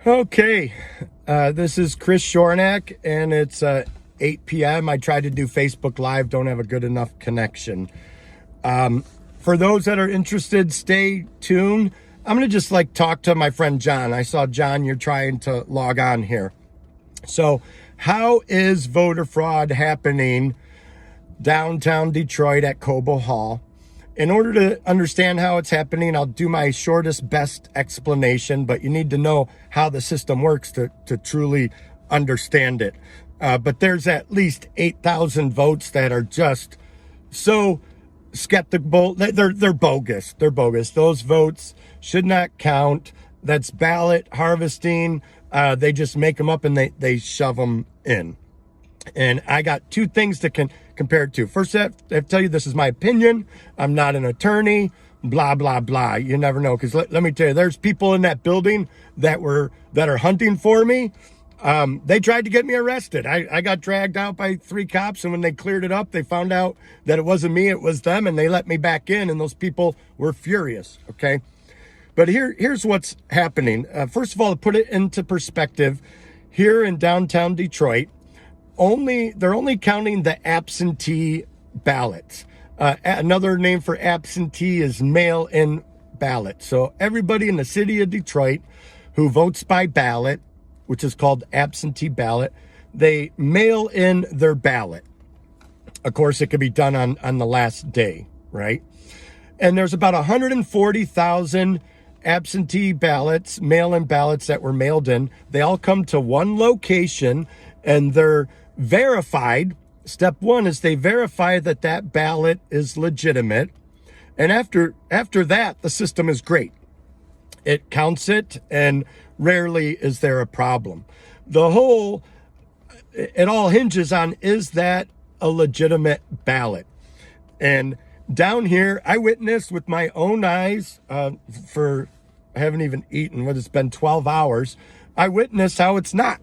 Okay, this is Chris Shornack, and it's 8 p.m. I tried to do Facebook Live, don't have a good enough connection. For those that are interested, stay tuned. I'm going to just talk to my friend John. I saw John, you're trying to log on here. So how is voter fraud happening downtown Detroit at Cobo Hall? In order to understand how it's happening, I'll do my shortest, best explanation, but you need to know how the system works to truly understand it. But there's at least 8,000 votes that are just so skeptical. They're bogus. They're bogus. Those votes should not count. That's ballot harvesting. They just make them up and they shove them in. And I got two things to compare it to. First, I have to tell you, this is my opinion. I'm not an attorney, blah, blah, blah. You never know. Because let me tell you, there's people in that building that are hunting for me. They tried to get me arrested. I got dragged out by 3 cops. And when they cleared it up, they found out that it wasn't me, it was them. And they let me back in. And those people were furious. Okay. But here's what's happening. First of all, to put it into perspective, here in downtown Detroit, they're only counting the absentee ballots. Another name for absentee is mail-in ballot. So everybody in the city of Detroit who votes by ballot, which is called absentee ballot, they mail in their ballot. Of course, it could be done on the last day, right? And there's about 140,000 absentee ballots, mail-in ballots that were mailed in. They all come to one location and they're verified. Step one is they verify that ballot is legitimate. And after that, the system is great. It counts it, and rarely is there a problem. It all hinges on, is that a legitimate ballot? And down here, I witnessed with my own eyes, I haven't even eaten, it's been 12 hours. I witnessed how it's not.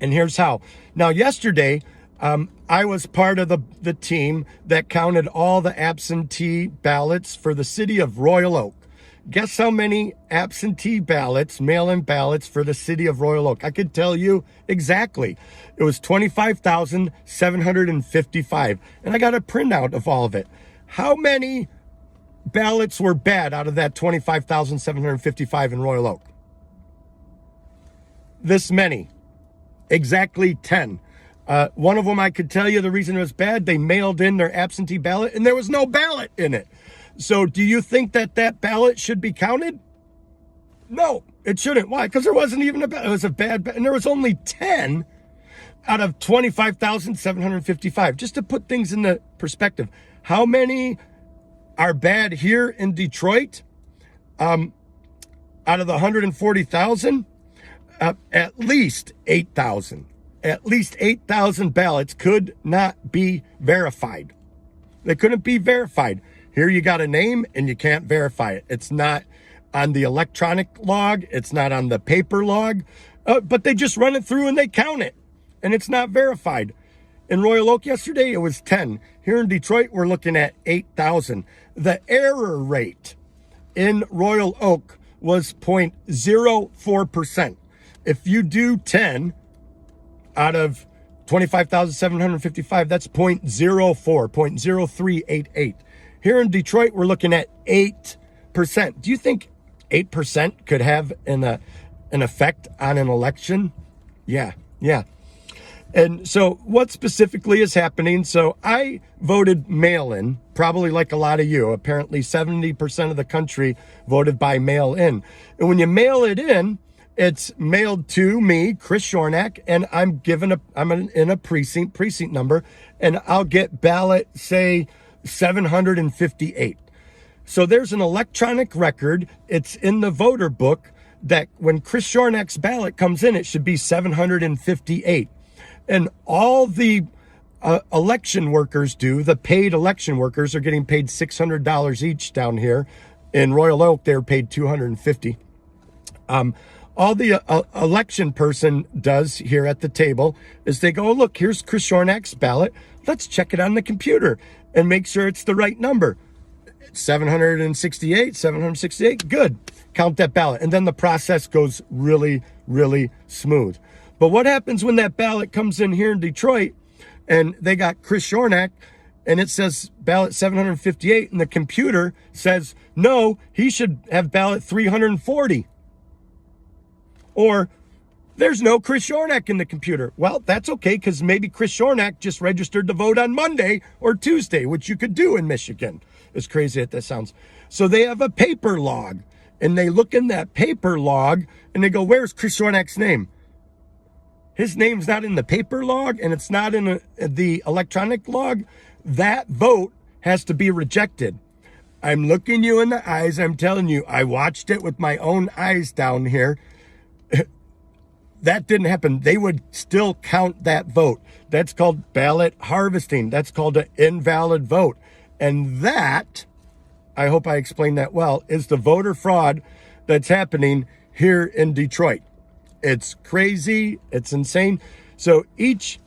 And here's how. Now, yesterday, I was part of the team that counted all the absentee ballots for the city of Royal Oak. Guess how many absentee ballots, mail-in ballots for the city of Royal Oak? I could tell you exactly. It was 25,755. And I got a printout of all of it. How many ballots were bad out of that 25,755 in Royal Oak? This many. Exactly 10. One of them, I could tell you the reason it was bad. They mailed in their absentee ballot and there was no ballot in it. So do you think that ballot should be counted? No, it shouldn't. Why? Because there wasn't even a ballot. It was a bad ballot. And there was only 10 out of 25,755. Just to put things into perspective. How many are bad here in Detroit? Out of the 140,000? At least 8,000. At least 8,000 ballots could not be verified. They couldn't be verified. Here you got a name and you can't verify it. It's not on the electronic log. It's not on the paper log. But they just run it through and they count it. And it's not verified. In Royal Oak yesterday, it was 10. Here in Detroit, we're looking at 8,000. The error rate in Royal Oak was 0.04%. If you do 10 out of 25,755, that's 0.0388. Here in Detroit, we're looking at 8%. Do you think 8% could have an effect on an election? Yeah. And so what specifically is happening? So I voted mail-in, probably like a lot of you. Apparently 70% of the country voted by mail-in. And when you mail it in, it's mailed to me, Chris Shornack, and I'm in a precinct number, and I'll get ballot, say, 758. So there's an electronic record. It's in the voter book that when Chris Shornack's ballot comes in, it should be 758. And all the election workers the paid election workers are getting paid $600 each down here. In Royal Oak, they're paid $250. All the election person does here at the table is they go, look, here's Chris Shornack's ballot. Let's check it on the computer and make sure it's the right number. 768, good. Count that ballot. And then the process goes really, really smooth. But what happens when that ballot comes in here in Detroit and they got Chris Shornack and it says ballot 758 and the computer says, no, he should have ballot 340. Or there's no Chris Shornack in the computer. Well, that's okay, because maybe Chris Shornack just registered to vote on Monday or Tuesday, which you could do in Michigan. As crazy as that sounds. So they have a paper log, and they look in that paper log, and they go, where's Chris Shornack's name? His name's not in the paper log, and it's not in the electronic log. That vote has to be rejected. I'm looking you in the eyes. I'm telling you, I watched it with my own eyes down here. That didn't happen. They would still count that vote. That's called ballot harvesting. That's called an invalid vote. And that, I hope I explained that well, is the voter fraud that's happening here in Detroit. It's crazy. It's insane. So each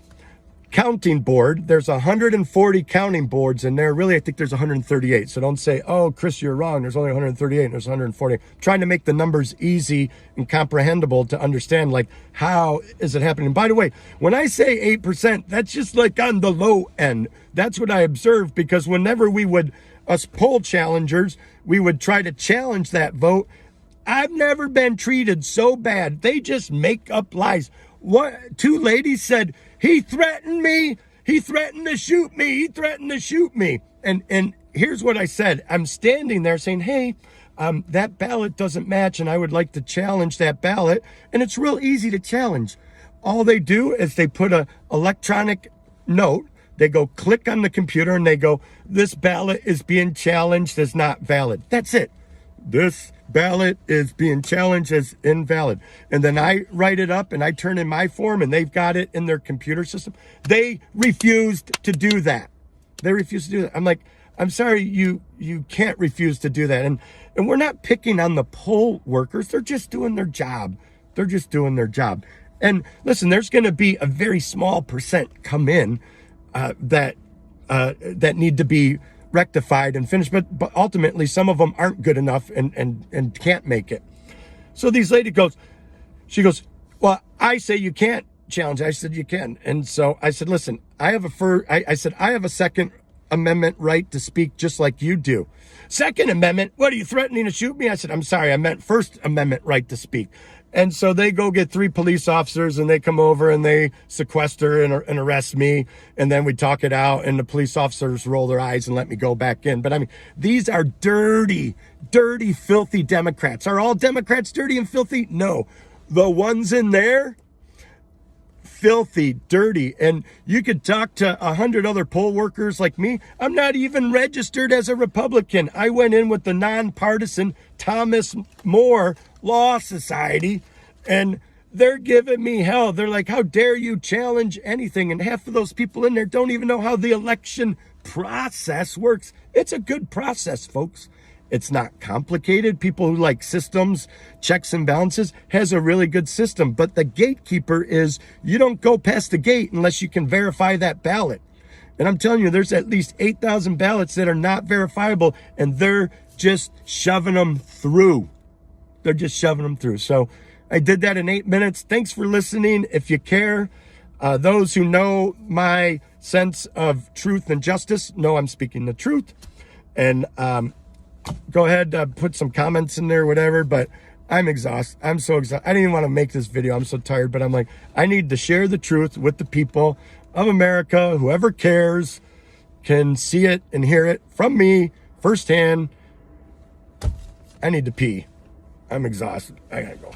counting board, there's 140 counting boards in there. Really, I think there's 138. So don't say, oh, Chris, you're wrong. There's only 138 and there's 140. I'm trying to make the numbers easy and comprehensible to understand, like, how is it happening? By the way, when I say 8%, that's just like on the low end. That's what I observed, because whenever we would, us poll challengers, we would try to challenge that vote. I've never been treated so bad. They just make up lies. Two ladies said, he threatened me. He threatened to shoot me. He threatened to shoot me. And here's what I said. I'm standing there saying, hey, that ballot doesn't match, and I would like to challenge that ballot. And it's real easy to challenge. All they do is they put a electronic note. They go click on the computer and they go, this ballot is being challenged as not valid. That's it. This ballot is being challenged as invalid. And then I write it up and I turn in my form, and they've got it in their computer system. They refused to do that. They refused to do that. I'm like, I'm sorry, you can't refuse to do that. And we're not picking on the poll workers. They're just doing their job. They're just doing their job. And listen, there's going to be a very small percent come in that need to be rectified and finished, but ultimately some of them aren't good enough and can't make it. So these lady goes, well, I say you can't challenge. I said, you can. And so I said, listen, I have a Second Amendment right to speak just like you do. Second Amendment? What, are you threatening to shoot me? I said, I'm sorry, I meant First Amendment right to speak. And so they go get 3 police officers, and they come over and they sequester and arrest me. And then we talk it out, and the police officers roll their eyes and let me go back in. But I mean, these are dirty, filthy Democrats. Are all Democrats dirty and filthy? No. The ones in there, filthy, dirty. And you could talk to 100 other poll workers like me. I'm not even registered as a Republican. I went in with the nonpartisan Thomas More Law Society, and they're giving me hell. They're like, how dare you challenge anything? And half of those people in there don't even know how the election process works. It's a good process, folks. It's not complicated. People who like systems, checks and balances, has a really good system. But the gatekeeper is, you don't go past the gate unless you can verify that ballot. And I'm telling you, there's at least 8,000 ballots that are not verifiable, and they're just shoving them through. They're just shoving them through. So I did that in 8 minutes. Thanks for listening. If you care, those who know my sense of truth and justice know I'm speaking the truth. And go ahead, put some comments in there, whatever. But I'm exhausted. I'm so exhausted. I didn't even want to make this video. I'm so tired. But I'm like, I need to share the truth with the people of America. Whoever cares can see it and hear it from me firsthand. I need to pee. I'm exhausted. I gotta go.